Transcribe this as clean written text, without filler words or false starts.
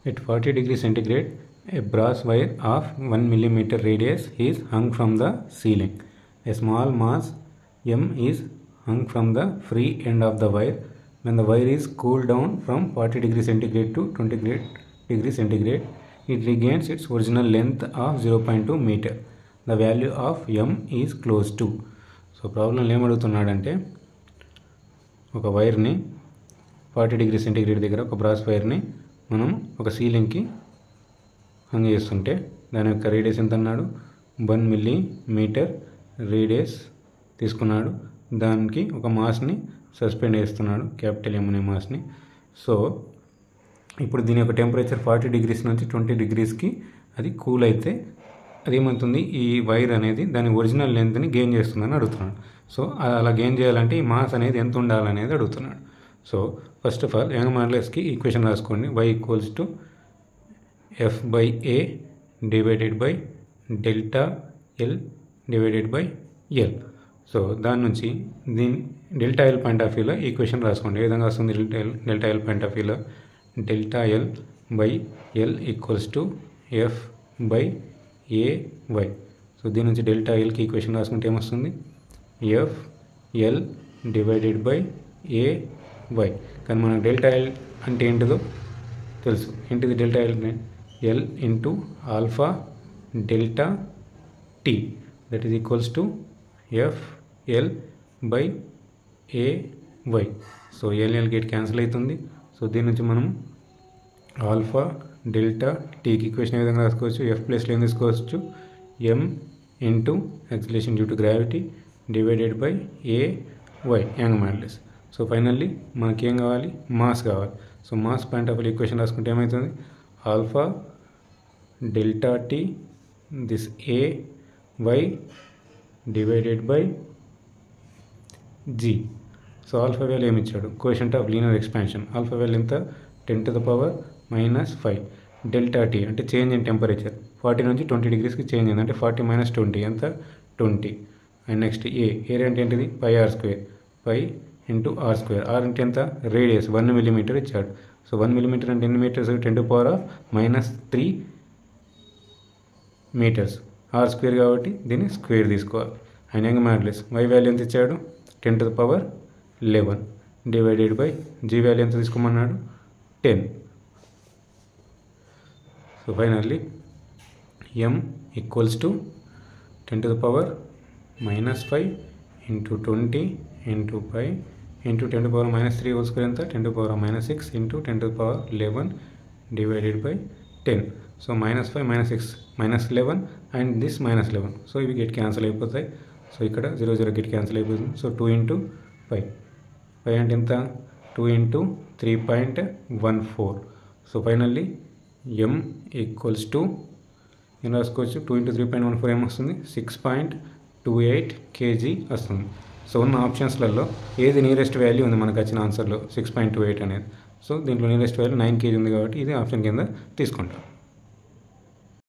At 40 degrees centigrade, a brass wire of 1 millimeter radius is hung from the ceiling. A small mass M is hung from the free end of the wire. When the wire is cooled down from 40 degrees centigrade to 20 degrees centigrade, it regains its original length of 0.2 meter. The value of M is close to. So problem ఏమడుగుతున్నాడంటే ఒక వైర్ని 40 degree centigrade దగ్గర ఒక brass వైర్ని మనం ఒక సీలింగ్కి hung చేస్తుంటే దాని యొక్క radius ఎంత అన్నాడు 1 మిల్లీమీటర్ రేడియస్ తీసుకున్నాడు. దానికి ఒక మాస్ని సస్పెండ్ చేస్తున్నాడు, క్యాపిటల్ ఎమ్ అనే మాస్ని. సో ఇప్పుడు దీని యొక్క టెంపరేచర్ 40 డిగ్రీస్ నుంచి 20 డిగ్రీస్కి అది కూల్ అయితే అదేమవుతుంది, ఈ వైర్ అనేది దాని ఒరిజినల్ లెంత్ని గెయిన్ చేస్తుందని అడుగుతున్నాడు. సో అలా గెయిన్ చేయాలంటే ఈ మాస్ అనేది ఎంత ఉండాలనేది అడుగుతున్నాడు. So first of all Young మాడ్యులస్కి ఈక్వేషన్ రాసుకోండి. y equals to F/A divided by delta L divided by L. So దాని నుంచి దీని డెల్టా L పాయింట్ ఆఫ్ వ్యూలో ఈక్వేషన్ రాసుకోండి. ఏ విధంగా వస్తుంది డెల్టా L పాయింట్ ఆఫ్ వ్యూలో delta L by L equals to F/AY. So దీని నుంచి డెల్టా Lకి ఈక్వేషన్ రాసుకుంటే ఏమొస్తుంది FL డివైడెడ్ బై AY. కానీ మనకు డెల్టా L అంటే ఏంటిదో తెలుసు. ఏంటిది delta L? L into alpha delta T that is equals to FL by AY. So L gate cancel అవుతుంది. సో దీని నుంచి మనం ఆల్ఫా డెల్టా టీకి ఈక్వేషన్ ఏ విధంగా రాసుకోవచ్చు, F ప్లేస్లో ఏం తీసుకోవచ్చు M into acceleration due to gravity divided by AY young modulus. So finally మనకి ఏం కావాలి, మాస్ కావాలి. So mass point of equation రాసుకుంటే ఏమవుతుంది alpha delta T this AY divided by G. So alpha value ఏమి ఇచ్చాడు, coefficient of linear expansion. Alpha value ఎంత 10⁻⁻5. Delta T అంటే చేంజ్ ఇన్ టెంపరేచర్ 40 నుంచి 20 డిగ్రీస్కి చేంజ్ అయింది, అంటే 40 - 20 ఎంత 20. అండ్ నెక్స్ట్ ఏరియా అంటే ఏంటిది πr², π ఇంటూ r². ఆర్ అంటే ఎంత రేడియస్ 1 మిల్లీమీటర్ ఇచ్చాడు. సో 1 మిల్లీమీటర్ అంటే ఎన్ని మీటర్స్, 10⁻³ మీటర్స్. r² కాబట్టి దీన్ని స్క్వేర్ తీసుకోవాలి. And Young modulus y value ఎంత ఇచ్చాడు 10⁻11 డివైడెడ్ బై G వాల్యూ ఎంత తీసుకోమన్నాడు 10. So finally M equals to 10⁻⁻5 into 20 into π into 10⁻³ whole square ఎంత 10⁻6 into 10⁻11 divided by 10. So -5 -6 -11 and this -11. So ఇవి గెట్ క్యాన్సిల్ అయిపోతాయి. సో ఇక్కడ 0 0 గెట్ క్యాన్సిల్ అయిపోతుంది. So 2 into π అంటే ఎంత 2 into 3.14. So finally M equals to ఏం రాసుకోవచ్చు 2 ఇంటూ 3.14 ఏమొస్తుంది 6.28 kg వస్తుంది. సో ఉన్న ఆప్షన్స్లలో ఏది నియరెస్ట్ వాల్యూ ఉంది మనకు వచ్చిన ఆన్సర్లో 6.28 అనేది. సో దీంట్లో నియరెస్ట్ వాల్యూ 9 kg ఉంది కాబట్టి ఇది ఆప్షన్ కింద తీసుకుంటాం.